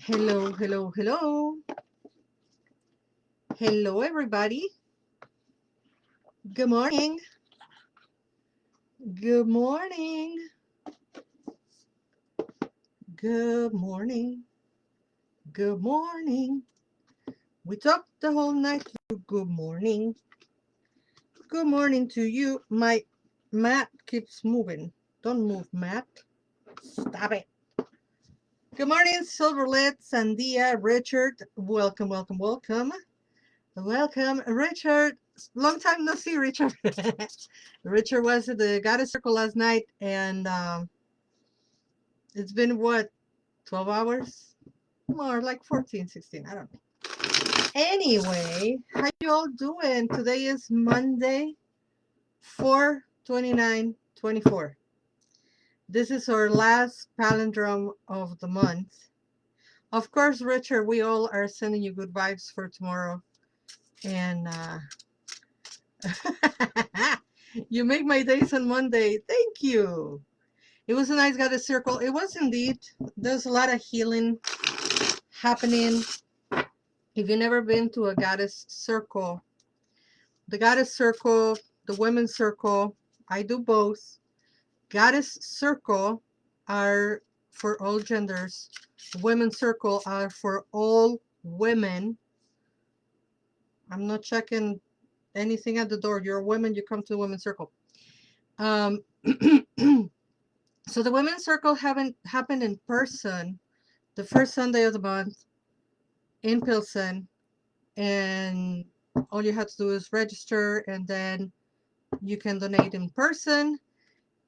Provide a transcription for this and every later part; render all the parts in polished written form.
Hello, hello, hello. Hello, everybody. Good morning. Good morning. Good morning. Good morning. We talked the whole night through. Good morning. Good morning to you. My mat keeps moving. Don't move, Matt. Stop it. Good morning, Silverlet, Sandia, Richard. Welcome, welcome, welcome. Welcome, Richard. Long time no see, Richard. Richard was at the Goddess Circle last night, and it's been what, 12 hours? More like 14, 16. I don't know. Anyway, how you all doing? Today is Monday, 4/29/24. This is our last palindrome of the month. Of course, Richard, we all are sending you good vibes for tomorrow. And you make my days on Monday. Thank you. It was a nice Goddess Circle. It was indeed. There's a lot of healing happening. If you've never been to a Goddess Circle, the Goddess Circle, the Women's Circle, I do both. Goddess Circle are for all genders. Women's Circle are for all women. I'm not checking anything at the door. You're a woman, you come to the Women's Circle. So the Women's Circle haven't happened in person the first Sunday of the month in Pilsen, and all you have to do is register, and then you can donate in person.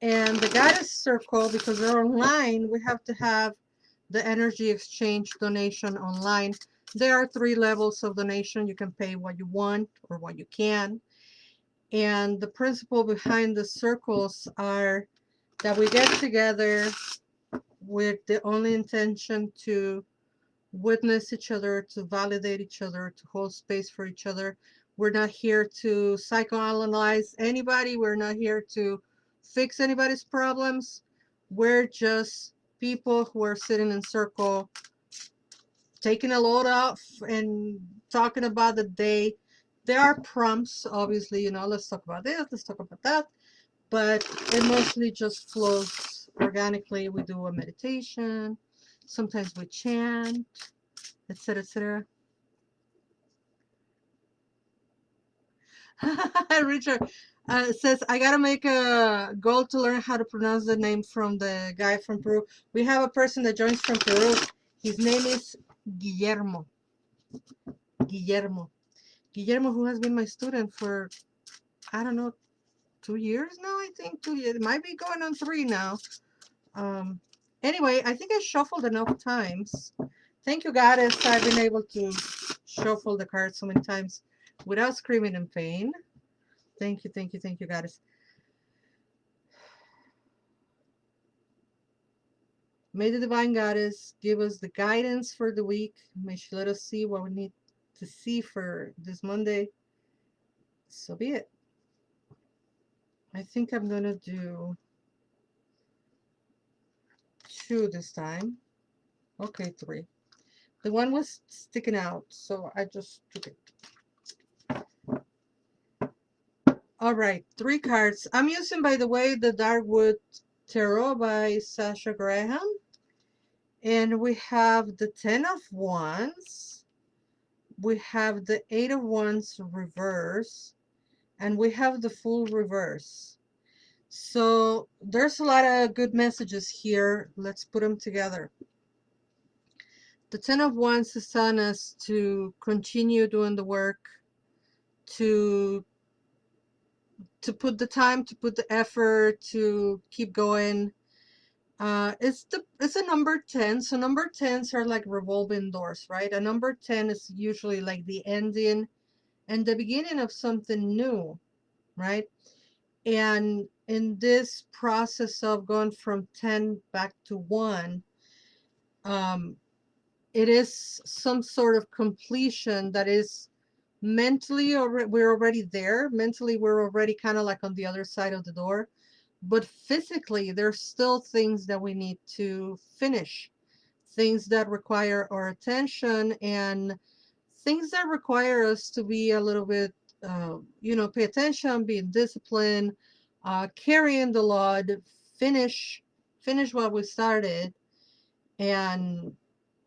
And the Goddess Circle, because they're online, we have to have the energy exchange donation online. There are 3 levels of donation. You can pay what you want or what you can. And the principle behind the circles are that we get together with the only intention to witness each other, to validate each other, to hold space for each other. We're not here to psychoanalyze anybody. We're not here to fix anybody's problems. We're just people who are sitting in circle, taking a load off and talking about the day. There are prompts, obviously, let's talk about this, let's talk about that, but it mostly just flows organically. We do a meditation, sometimes we chant, etc., etc. Richard says, I gotta make a goal to learn how to pronounce the name from the guy from Peru. We have a person that joins from Peru. His name is Guillermo. Guillermo. Guillermo, who has been my student for, I don't know, 2 years now, I think. 2 years. It might be going on 3 now. Um, anyway, I think I shuffled enough times. Thank you, Goddess. I've been able to shuffle the cards so many times without screaming in pain. Thank you, thank you, thank you, Goddess. May the Divine Goddess give us the guidance for the week. May she let us see what we need to see for this Monday. So be it. I think I'm going to do 2 this time. Okay, 3. The one was sticking out, so I just took it. All right, 3 cards. I'm using, by the way, the Darkwood Tarot by Sasha Graham. And we have the 10 of Wands. We have the 8 of Wands reverse. And we have the Fool reverse. So there's a lot of good messages here. Let's put them together. The 10 of Wands is telling us to continue doing the work, to put the time, to put the effort, to keep going. It's a number 10. So number 10s are like revolving doors, right? A number 10 is usually like the ending and the beginning of something new, right? And in this process of going from 10 back to 1, it is some sort of completion that is mentally, or we're already there. Mentally, we're already kind of like on the other side of the door. But physically, there's still things that we need to finish. things that require our attention, and things that require us to be a little bit, pay attention, being disciplined, carrying the load, finish finish what we started, and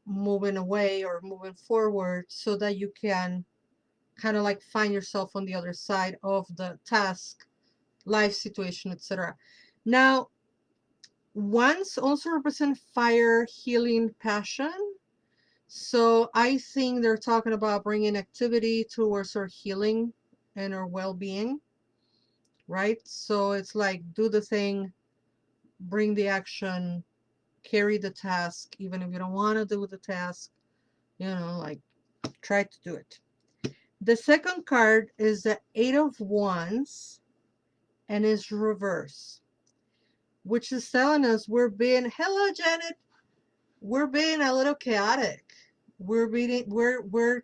moving away or moving forward so that you can kind of like find yourself on the other side of the task, life situation, etc. Now, wands also represent fire, healing, passion. So I think they're talking about bringing activity towards our healing and our well-being, right? So it's like do the thing, bring the action, carry the task, even if you don't want to do the task, like try to do it. The second card is the Eight of Wands and is reverse, which is telling us hello Janet, we're being a little chaotic. We're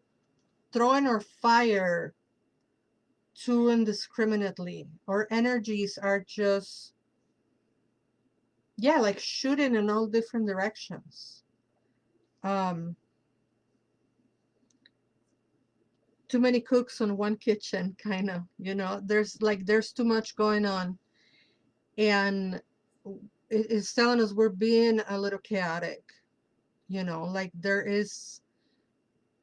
throwing our fire too indiscriminately. Our energies are just, yeah, like shooting in all different directions. Um, Too many cooks in one kitchen, kind of, there's too much going on. And it's telling us we're being a little chaotic, like there is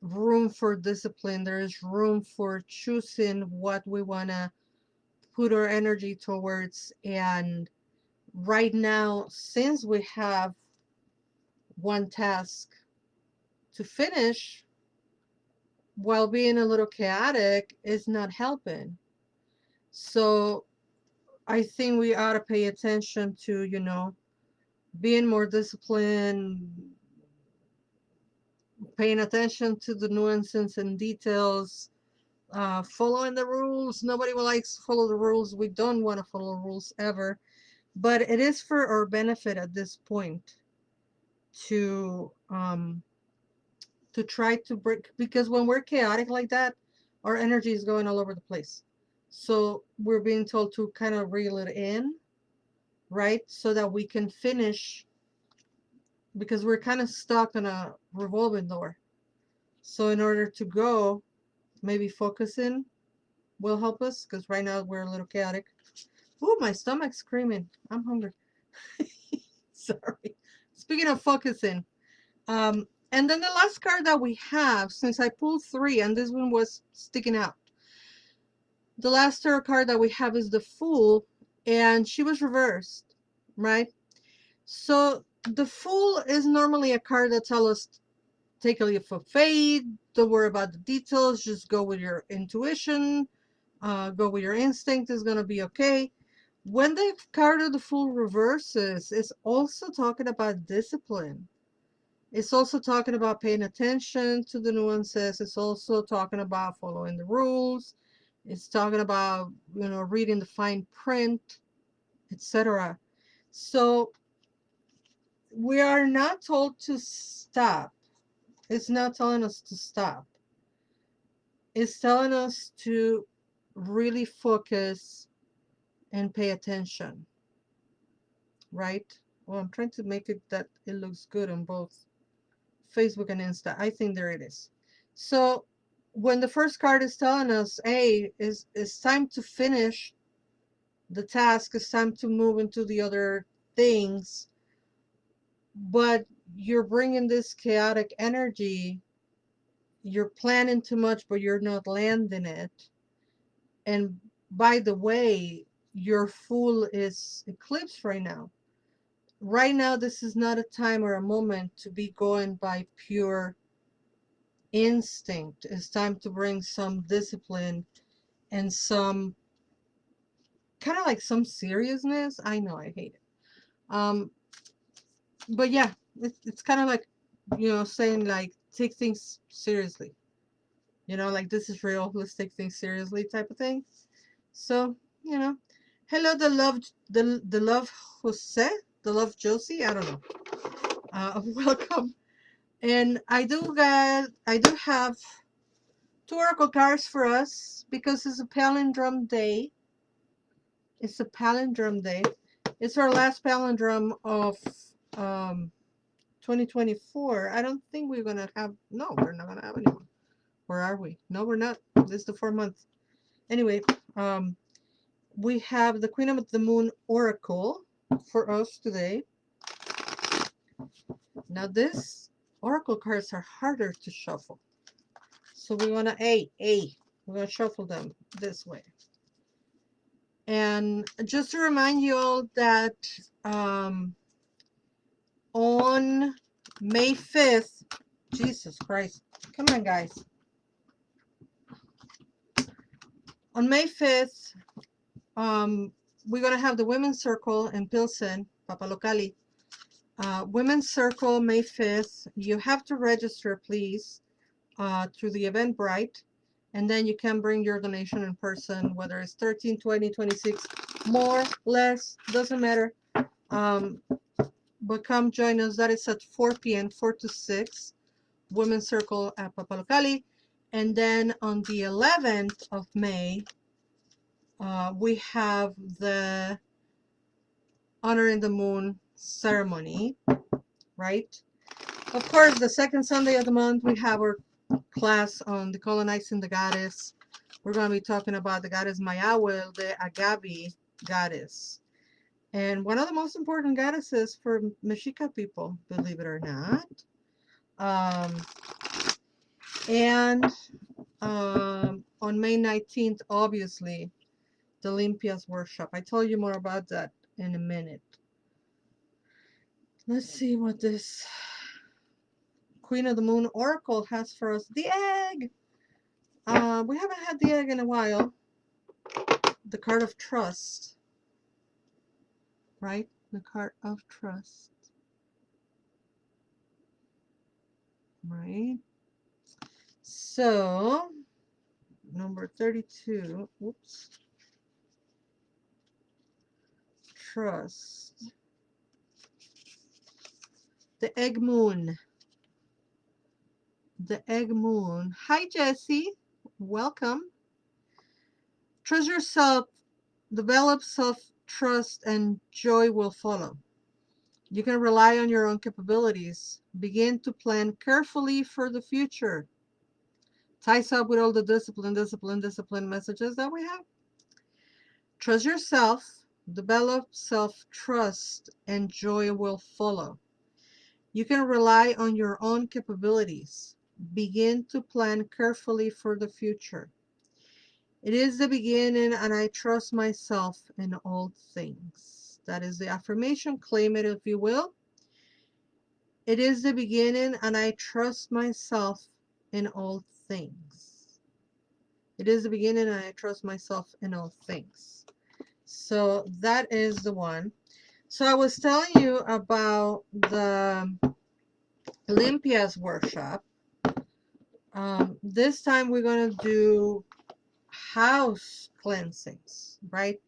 room for discipline, there is room for choosing what we want to put our energy towards. And right now, since we have one task to finish, while being a little chaotic is not helping. So I think we ought to pay attention to, being more disciplined, paying attention to the nuances and details, following the rules. Nobody likes to follow the rules. We don't want to follow rules ever, but it is for our benefit at this point to try to break, because when we're chaotic like that, our energy is going all over the place. So we're being told to kind of reel it in, right? So that we can finish, because we're kind of stuck on a revolving door. So in order to go, maybe focusing will help us, because right now we're a little chaotic. Ooh, my stomach's screaming. I'm hungry. Sorry. Speaking of focusing, and then the last card that we have, since I pulled three and this one was sticking out, the last tarot card that we have is the Fool, and she was reversed, right? So the Fool is normally a card that tells us take a leap of faith, don't worry about the details, just go with your intuition, go with your instinct, is going to be okay. When the card of the Fool reverses, it's also talking about discipline. It's also talking about paying attention to the nuances. It's also talking about following the rules. It's talking about, reading the fine print, etc. So we are not told to stop. It's not telling us to stop. It's telling us to really focus and pay attention, right? Well, I'm trying to make it that it looks good on both Facebook and Insta. I think there it is. So when the first card is telling us, hey, it's time to finish the task, it's time to move into the other things, but you're bringing this chaotic energy, you're planning too much, but you're not landing it. And by the way, your Fool is eclipsed right now. Right now, this is not a time or a moment to be going by pure instinct. It's time to bring some discipline and some kind of like some seriousness. I know I hate it. But yeah, it's kind of like, saying like take things seriously. Like this is real. Let's take things seriously type of thing. So, hello, the love Jose, the love Josie. I don't know. Welcome. And I do have two oracle cards for us because it's a palindrome day. It's a palindrome day. It's our last palindrome of um 2024. I don't think we're gonna have. No, we're not gonna have anyone. Where are we? No, we're not. This is the 4 month. Anyway, we have the Queen of the Moon Oracle for us today. Now, this Oracle cards are harder to shuffle. So we want to, we're going to shuffle them this way. And just to remind you all that on May 5th, Jesus Christ, come on guys. On May 5th, we're going to have the Women's Circle in Pilsen, Papalocali. Women's Circle, May 5th. You have to register, please, through the Eventbrite. And then you can bring your donation in person, whether it's 13, 20, 26, more, less, doesn't matter. But come join us. That is at 4 p.m., 4 to 6, Women's Circle at Papalocali. And then on the 11th of May, we have the Honoring the Moon ceremony, right? Of course, the second Sunday of the month, we have our class on decolonizing the goddess. We're going to be talking about the goddess Mayawel, the Agave goddess. And one of the most important goddesses for Mexica people, believe it or not. On May 19th, obviously, the Limpias workshop. I tell you more about that in a minute. Let's see what this Queen of the Moon Oracle has for us. The egg! We haven't had the egg in a while. The card of trust. Right? The card of trust. Right? So, number 32. Oops. Trust. The egg moon. The egg moon. Hi, Jessie. Welcome. Trust yourself. Develop self-trust and joy will follow. You can rely on your own capabilities. Begin to plan carefully for the future. Ties up with all the discipline messages that we have. Trust yourself. Develop self-trust and joy will follow. You can rely on your own capabilities. Begin to plan carefully for the future. It is the beginning, and I trust myself in all things. That is the affirmation. Claim it if you will. It is the beginning, and I trust myself in all things. It is the beginning, and I trust myself in all things. So that is the one. So I was telling you about the Olympia's workshop. This time we're going to do house cleansings, right?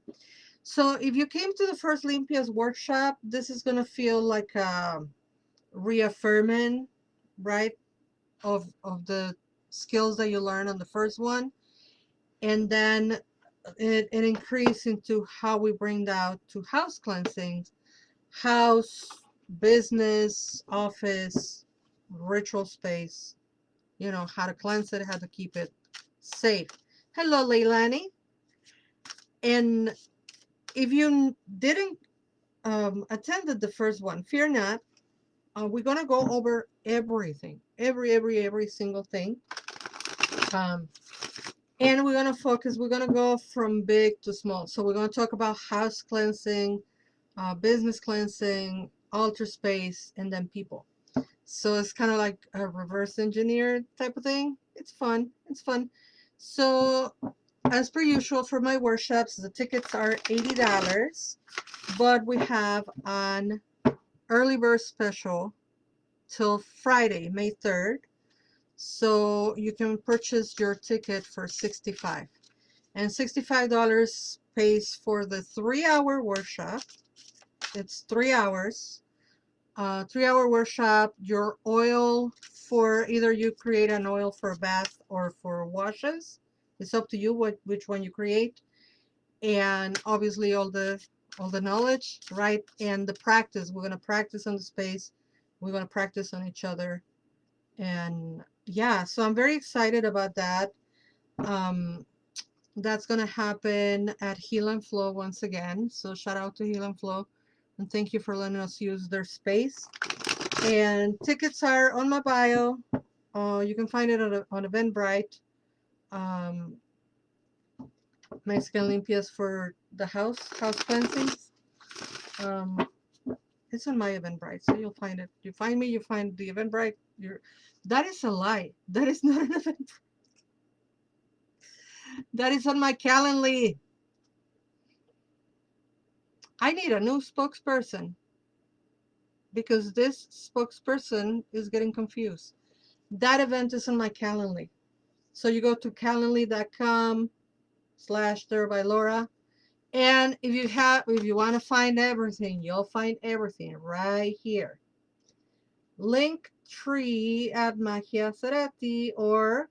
So if you came to the first Olympia's workshop, this is going to feel like a reaffirming, right, of the skills that you learned on the first one. And then it increased into how we bring that to house cleansings, house, business, office, ritual space, you know, how to cleanse it, how to keep it safe. Hello, Leilani. And if you didn't attended the first one, fear not. We're gonna go over everything, every single thing. And we're gonna focus. We're gonna go from big to small. So we're gonna talk about house cleansing, business cleansing, altar space, and then people. So it's kind of like a reverse engineer type of thing. It's fun. It's fun. So as per usual for my workshops, the tickets are $80, but we have an early bird special till Friday, May 3rd. So you can purchase your ticket for $65. And $65 pays for the 3-hour workshop. It's 3 hours. 3-hour workshop. Your oil for either you create an oil for a bath or for washes. It's up to you which one you create. And obviously all the knowledge, right? And the practice. We're going to practice on the space. We're going to practice on each other. And yeah, so I'm very excited about that. Um, that's going to happen at Heal and Flow once again. So shout out to Heal and Flow. And thank you for letting us use their space. And tickets are on my bio. You can find it on Eventbrite. Um, Mexican Limpias for the house cleansings. Um, it's on my Eventbrite, so you'll find it. You find me, you find the Eventbrite. That is a lie. That is not an event. That is on my Calendly. I need a new spokesperson because this spokesperson is getting confused. That event is on my Calendly. So you go to calendly.com/there by Laura. And if you want to find everything, you'll find everything right here. Linktree at Magia Ceretti or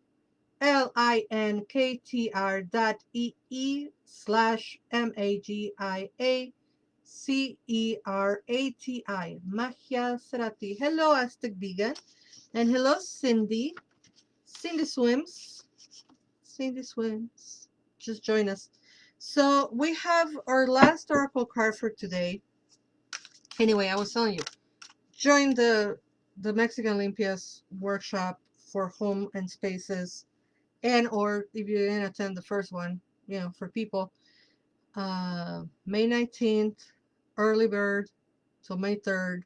linktr.ee/MAGIACERATI. Magia Ceretti. Hello, Aztec Vegan. And hello, Cindy. Cindy Swims. Cindy Swims. Just join us. So we have our last oracle card for today. Anyway, I was telling you, join the Mexican Limpias workshop for home and spaces, and or if you didn't attend the first one, for people, May 19th, early bird till May 3rd.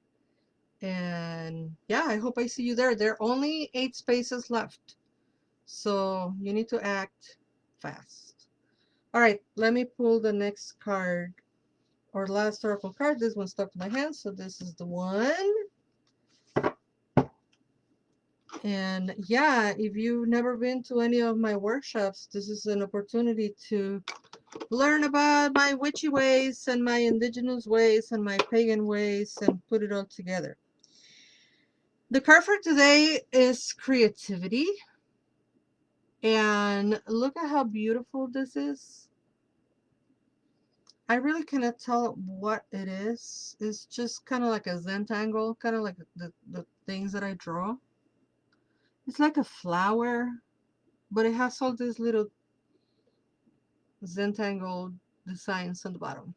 And yeah, I hope I see you there. There are only 8 spaces left, so you need to act fast. All right, let me pull the next card, or last oracle card. This one stuck to my hand, so this is the one. And yeah, if you've never been to any of my workshops, this is an opportunity to learn about my witchy ways and my indigenous ways and my pagan ways and put it all together. The card for today is creativity. And look at how beautiful this is. I really cannot tell what it is. It's just kind of like a Zentangle, kind of like the things that I draw. It's like a flower, but it has all these little Zentangle designs on the bottom.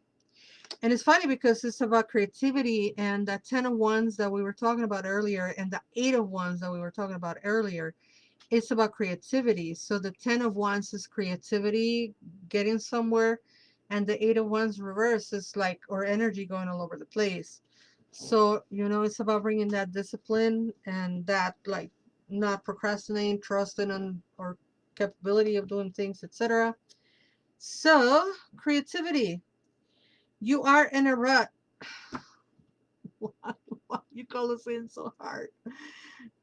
And it's funny because it's about creativity, and that 10 of Wands that we were talking about earlier and the 8 of Wands that we were talking about earlier, it's about creativity. So the 10 of Wands is creativity, getting somewhere, and the 8 of Wands reverse is like, or energy going all over the place. So, it's about bringing that discipline and that, like, not procrastinating, trusting on or capability of doing things, etc. So, creativity. You are in a rut. Why you call us in so hard?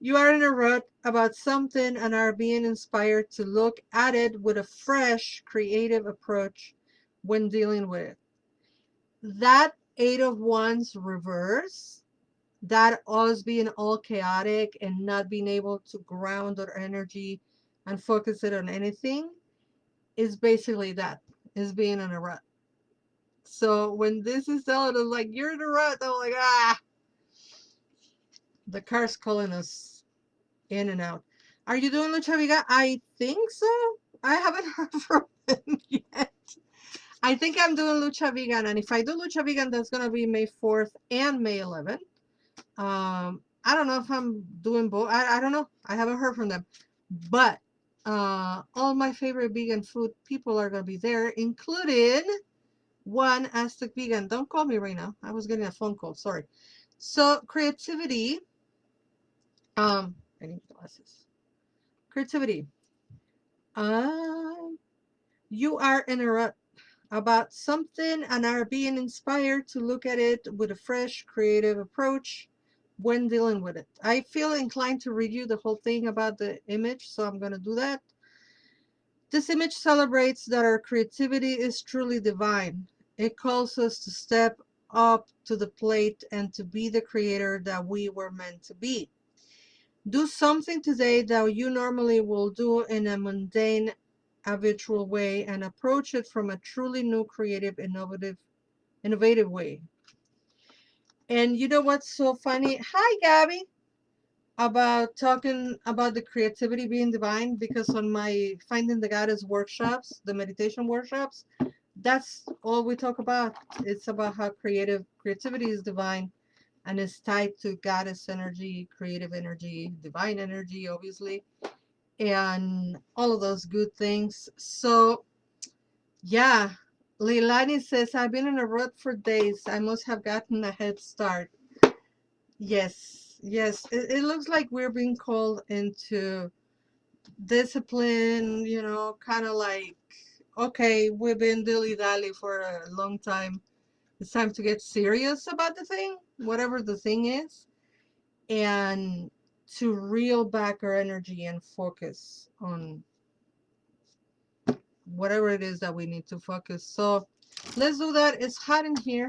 You are in a rut about something and are being inspired to look at it with a fresh, creative approach when dealing with it. That 8 of Wands reverse, that us being all chaotic and not being able to ground our energy and focus it on anything, is basically that, is being in a rut. So when this is telling us, like, you're in a rut, I'm like, the car's calling us in and out. Are you doing Lucha Viga? I think so. I haven't heard from him yet. I think I'm doing Lucha Vegan, and if I do Lucha Vegan, that's going to be May 4th and May 11th. I don't know if I'm doing both. I don't know. I haven't heard from them. But all my favorite vegan food people are going to be there, including one Aztec Vegan. Don't call me right now. I was getting a phone call. Sorry. So creativity. I need glasses. Creativity. You are in a rut about something and are being inspired to look at it with a fresh, creative approach when dealing with it. I feel inclined to read you the whole thing about the image, so I'm going to do that. This image celebrates that our creativity is truly divine. It calls us to step up to the plate and to be the creator that we were meant to be. Do something today that you normally will do in a mundane, habitual way and approach it from a truly new, creative, innovative way. And you know what's so funny? Hi, Gabby. About talking about the creativity being divine, because on my Finding the Goddess workshops, the meditation workshops, that's all we talk about. It's about how creativity is divine and is tied to goddess energy, creative energy, divine energy, obviously, and all of those good things. So, yeah, Leilani says, I've been in a rut for days. I must have gotten a head start. Yes, yes. It looks like we're being called into discipline, kind of like, okay, we've been dilly-dally for a long time. It's time to get serious about the thing, whatever the thing is, and to reel back our energy and focus on whatever it is that we need to focus. So let's do that. It's hot in here.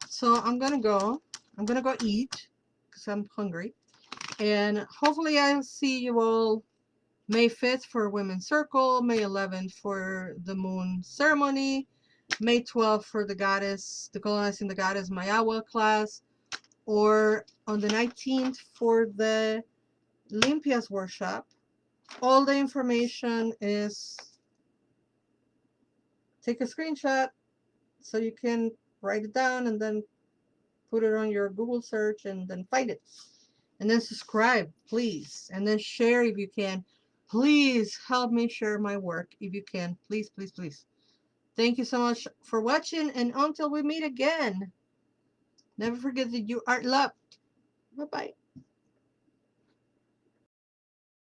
So I'm gonna go. I'm gonna go eat because I'm hungry. And hopefully I'll see you all May 5th for Women's Circle, May 11th for the Moon Ceremony, May 12th for the Goddess, the Colonizing the Goddess Mayawa class, or on the 19th for the Limpias workshop. All the information is, take a screenshot so you can write it down and then put it on your Google search and then find it. And then subscribe, please. And then share if you can. Please help me share my work if you can. Please, please, please. Thank you so much for watching. And until we meet again, never forget that you are loved. Bye bye.